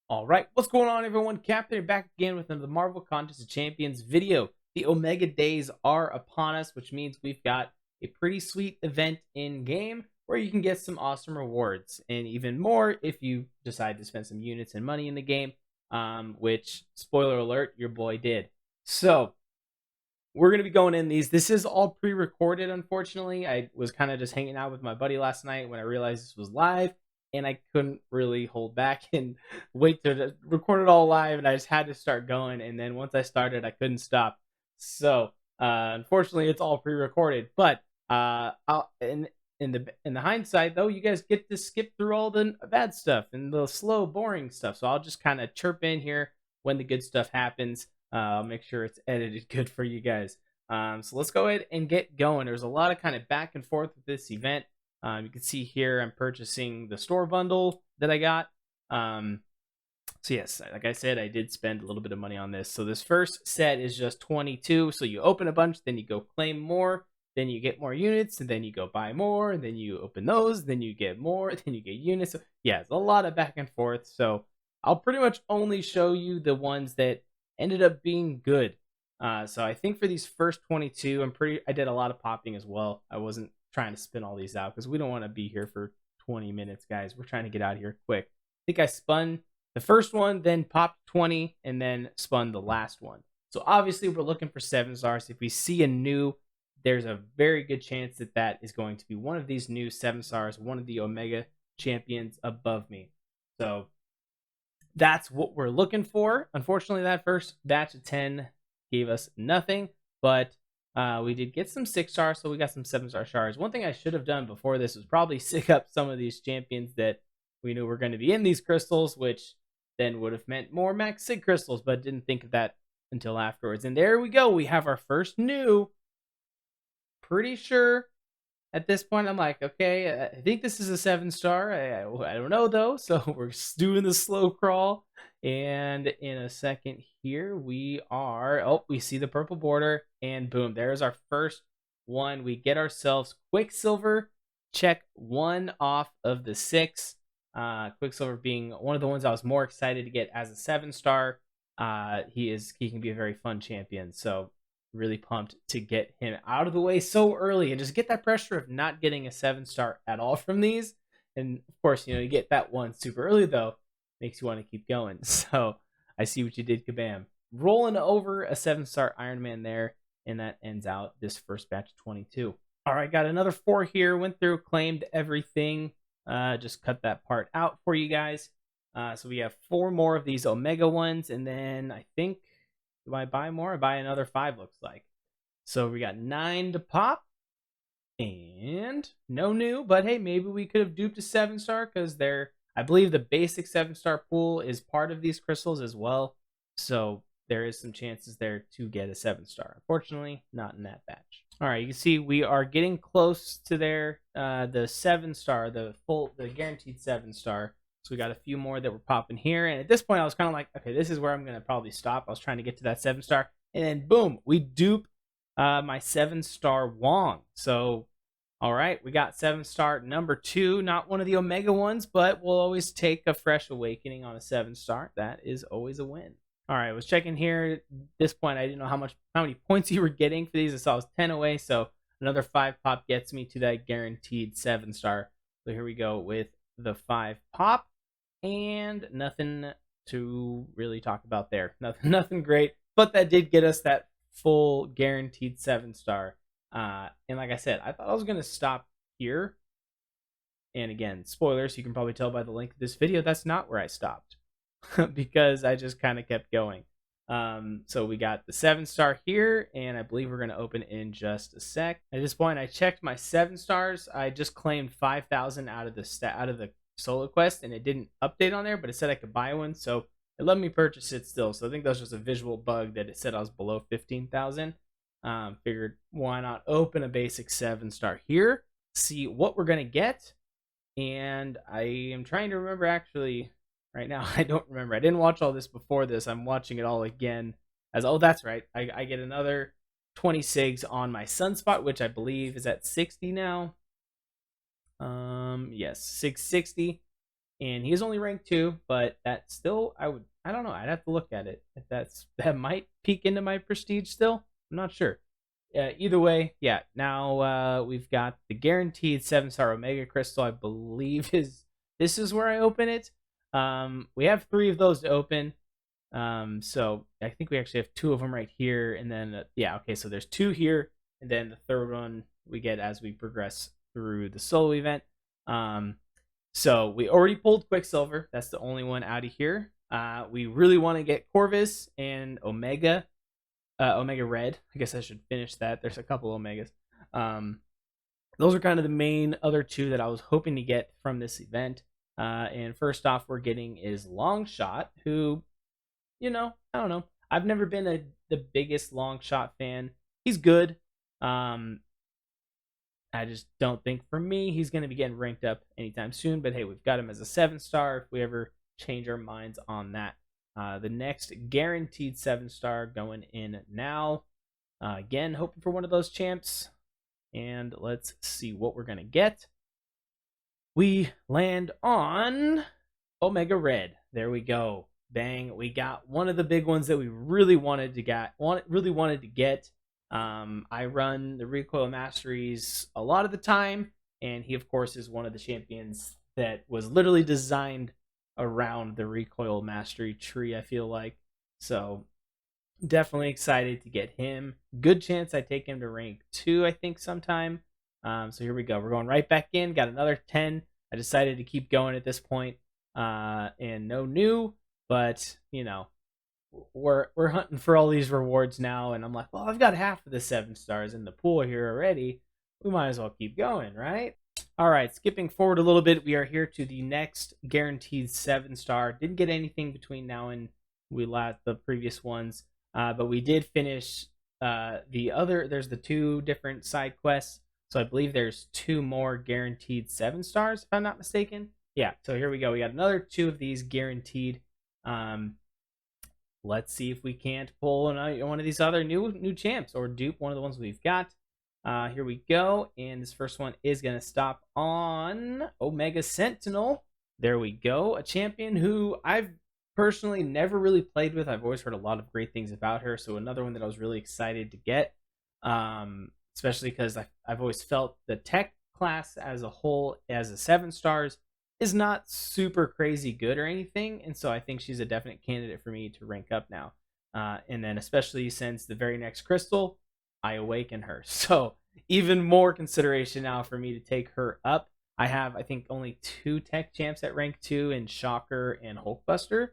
All right, what's going on, everyone? Captain back again with another Marvel Contest of Champions video. The Omega Days are upon us, which means we've got a pretty sweet event in game where you can get some awesome rewards, and even more if you decide to spend some units and money in the game. Which, spoiler alert, your boy did. So we're gonna be going in these. This is all pre-recorded, unfortunately. I was kind of just hanging out with my buddy last night when I realized this was live, and I couldn't really hold back and wait to record it all live, and I just had to start going. And then once I started, I couldn't stop. So unfortunately, it's all pre-recorded. But in the hindsight, though, you guys get to skip through all the bad stuff and the slow, boring stuff. So I'll just kind of chirp in here when the good stuff happens. I'll make sure it's edited good for you guys. So let's go ahead and get going. There's a lot of kind of back and forth with this event. You can see here I'm purchasing the store bundle that I got. So yes, like I said, I did spend a little bit of money on this. So this first set is just 22. So you open a bunch, then you go claim more, then you get more units, and then you go buy more, and then you open those, then you get more, then you get units. So yeah, it's a lot of back and forth. So I'll pretty much only show you the ones that ended up being good. So I think for these first 22, I did a lot of popping as well. I wasn't trying to spin all these out because we don't want to be here for 20 minutes, guys. We're trying to get out of here quick. I think I spun the first one, then popped 20, and then spun the last one. So obviously we're looking for 7 stars. If we see a new, there's a very good chance that that is going to be one of these new 7 stars, one of the Omega champions above me. So that's what we're looking for. Unfortunately, that first batch of 10 gave us nothing, but we did get some 6 stars, so we got some 7-star shards. One thing I should have done before this was probably sig up some of these champions that we knew were going to be in these crystals, which then would have meant more max sig crystals, but didn't think of that until afterwards. And there we go. We have our first new. Pretty sure at this point, I'm like, okay, I think this is a 7-star. I don't know, though. So we're doing the slow crawl. And in a second here, we are, oh, we see the purple border. And boom, there's our first one. We get ourselves Quicksilver. Check 1 off of the 6. Quicksilver being one of the ones I was more excited to get as a 7-star. He can be a very fun champion. So really pumped to get him out of the way so early and just get that pressure of not getting a 7-star at all from these. And of course, you get that one super early, though, makes you want to keep going. So I see what you did, Kabam. Rolling over a 7-star Iron Man there, and that ends out this first batch of 22. All right, got another 4 here. Went through, claimed everything. Just cut that part out for you guys. So we have 4 more of these Omega ones, and then I think, do I buy more? I buy another 5, looks like. So we got 9 to pop. And no new, but hey, maybe we could have duped a 7-star because I believe the basic 7-star pool is part of these crystals as well. So there is some chances there to get a 7-star. Unfortunately, not in that batch. All right, you can see we are getting close to the 7-star, the guaranteed 7-star. So we got a few more that were popping here. And at this point, I was kind of like, okay, this is where I'm going to probably stop. I was trying to get to that 7-star. And then, boom, we dupe my 7-star Wong. So, all right, we got 7-star number 2. Not one of the Omega ones, but we'll always take a fresh awakening on a 7-star. That is always a win. All right, I was checking here. At this point, I didn't know how many points you were getting for these. I saw it was 10 away. So another 5 pop gets me to that guaranteed 7-star. So here we go with the 5 pop. And nothing to really talk about there. Nothing great, but that did get us that full guaranteed 7-star. And like I said, I thought I was going to stop here. And again, spoilers, you can probably tell by the length of this video, that's not where I stopped because I just kind of kept going. So we got the 7-star here, and I believe we're going to open in just a sec. At this point, I checked my 7-stars. I just claimed 5,000 out of the solo quest, and it didn't update on there, but it said I could buy one, so it let me purchase it still. So I think that was just a visual bug that it said I was below 15,000. Figured why not open a basic 7-star here, see what we're gonna get. And I am trying to remember, actually right now. I don't remember. I didn't watch all this before this. I'm watching it all again as, oh, that's right, I get another 20 sigs on my sunspot, which I believe is at 60 now. Yes, 660. and he is only ranked 2, but that still I don't know. I'd have to look at it if that might peek into my prestige still. I'm not sure. Either way, yeah. Now we've got the guaranteed 7-star Omega Crystal. I believe is this is where I open it. We have 3 of those to open. So I think we actually have 2 of them right here, and then yeah, okay. So there's 2 here, and then the third one we get as we progress through the solo event. So we already pulled Quicksilver. That's the only one out of here. We really want to get Corvus and Omega Red. I guess I should finish that. There's a couple Omegas. Those are kind of the main other 2 that I was hoping to get from this event. And first off, we're getting is Longshot, who, I don't know. I've never been the biggest Longshot fan. He's good. I just don't think for me he's going to be getting ranked up anytime soon. But hey, we've got him as a 7-star if we ever change our minds on that. The next guaranteed 7-star going in now. Again, hoping for one of those champs. And let's see what we're going to get. We land on Omega Red. There we go. Bang. We got one of the big ones that we really wanted to get. I run the Recoil Masteries a lot of the time, and he, of course, is one of the champions that was literally designed around the Recoil Mastery tree, I feel like. So definitely excited to get him. Good chance I take him to rank 2, I think, sometime. So here we go. We're going right back in. Got another 10. I decided to keep going at this point. And no new, but, we're hunting for all these rewards now, and I'm like, well, I've got half of the 7 stars in the pool here already. We might as well keep going, right? All right, skipping forward a little bit, we are here to the next guaranteed 7-star. Didn't get anything between now and the previous ones, but we did finish there's the 2 different side quests. So I believe there's 2 more guaranteed 7 stars, if I'm not mistaken. Yeah, so here we go. We got another 2 of these guaranteed. Let's see if we can't pull one of these other new champs or dupe one of the ones we've got. Here we go. And this first one is going to stop on Omega Sentinel. There we go. A champion who I've personally never really played with. I've always heard a lot of great things about her. So another one that I was really excited to get. Especially because I've always felt the tech class as a whole, as a 7 stars, is not super crazy good or anything, and so I think she's a definite candidate for me to rank up now. And then especially since the very next crystal, I awaken her. So even more consideration now for me to take her up. I have, I think, only 2 tech champs at rank 2 in Shocker and Hulkbuster.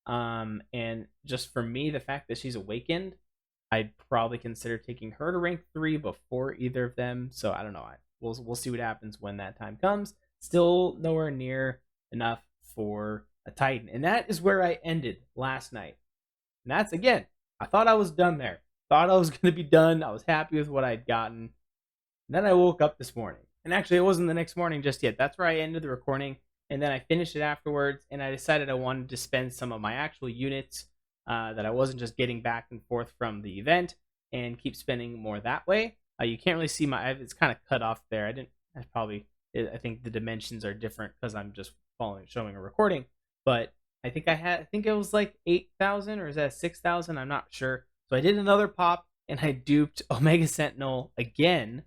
And just for me, the fact that she's awakened, I'd probably consider taking her to rank 3 before either of them. So I don't know. We'll see what happens when that time comes. Still nowhere near enough for a Titan. And that is where I ended last night. And that's, again, I thought I was done there. Thought I was going to be done. I was happy with what I'd gotten. And then I woke up this morning. And actually, it wasn't the next morning just yet. That's where I ended the recording. And then I finished it afterwards. And I decided I wanted to spend some of my actual units that I wasn't just getting back and forth from the event and keep spending more that way. You can't really see it's kind of cut off there. I think the dimensions are different because I'm just showing a recording. But I think it was like 8,000, or is that 6,000? I'm not sure. So I did another pop and I duped Omega Sentinel again.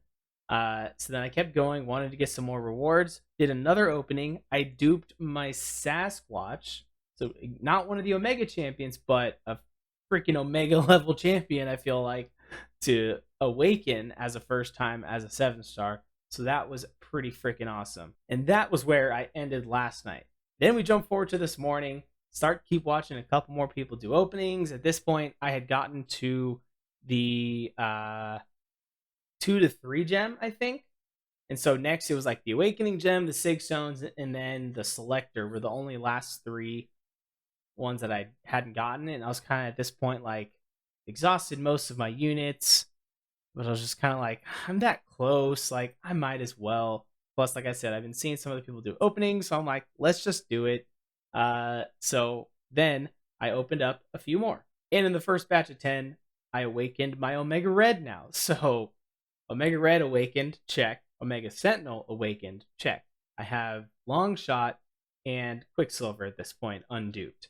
So then I kept going, wanted to get some more rewards. Did another opening. I duped my Sasquatch. So not one of the Omega champions, but a freaking Omega level champion, I feel like, to awaken as a first time as a 7-star. So that was pretty freaking awesome. And that was where I ended last night. Then we jump forward to this morning, keep watching a couple more people do openings. At this point, I had gotten to the 2 to 3 gem, I think. And so next it was like the Awakening Gem, the Sig Stones, and then the Selector were the only last 3 ones that I hadn't gotten. And I was kind of at this point like exhausted most of my units. But I was just kind of like, I'm that close. Like, I might as well. Plus, like I said, I've been seeing some other people do openings. So I'm like, let's just do it. So then I opened up a few more. And in the first batch of 10, I awakened my Omega Red now. So Omega Red awakened, check. Omega Sentinel awakened, check. I have Longshot and Quicksilver at this point, unduped.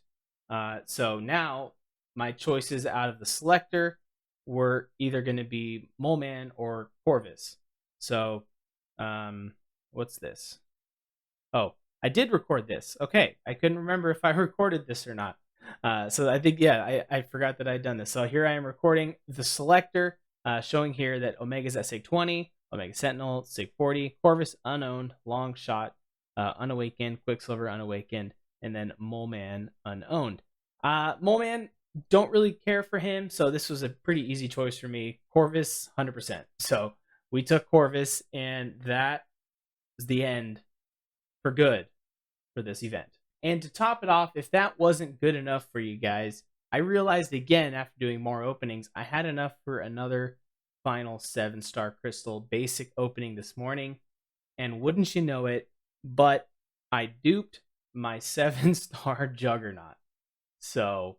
So now my choices out of the selector were either going to be Mole Man or Corvus. So, what's this? Oh, I did record this. Okay, I couldn't remember if I recorded this or not. So I think, yeah, I forgot that I'd done this. So here I am recording the selector, showing here that Omega's at SIG 20, Omega Sentinel, SIG 40, Corvus unowned, long shot, unawakened, Quicksilver unawakened, and then Mole Man unowned. Mole Man, don't really care for him, so this was a pretty easy choice for me. Corvus, 100%. So we took Corvus, and that was the end for good for this event. And to top it off, if that wasn't good enough for you guys, I realized again after doing more openings, I had enough for another final 7-star crystal basic opening this morning. And wouldn't you know it, but I duped my 7-star Juggernaut. So,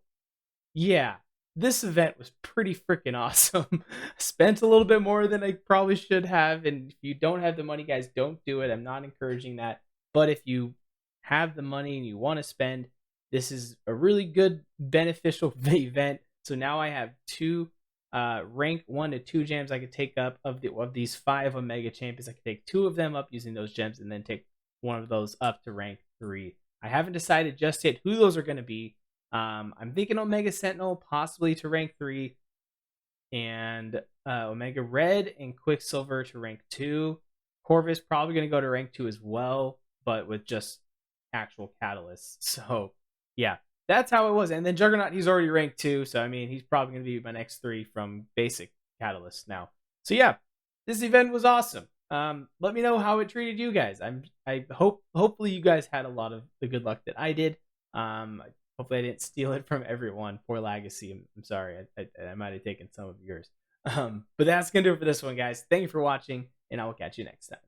yeah, this event was pretty freaking awesome. Spent a little bit more than I probably should have. And if you don't have the money, guys, don't do it. I'm not encouraging that. But if you have the money and you want to spend, this is a really good beneficial event. So now I have 2 rank 1 to 2 gems I could take up of these 5 Omega champions. I could take 2 of them up using those gems and then take one of those up to rank 3. I haven't decided just yet who those are going to be. I'm thinking Omega Sentinel possibly to rank 3, and Omega Red and Quicksilver to rank 2. Corvus probably going to go to rank 2 as well, but with just actual catalysts. So yeah, that's how it was. And then Juggernaut, he's already ranked 2, so I mean he's probably going to be my next 3 from basic catalysts now. So yeah, this event was awesome. Let me know how it treated you guys. Hopefully you guys had a lot of the good luck that I did. Hopefully I didn't steal it from everyone. Poor Legacy. I'm sorry. I might have taken some of yours. But that's gonna do it for this one, guys. Thank you for watching, and I will catch you next time.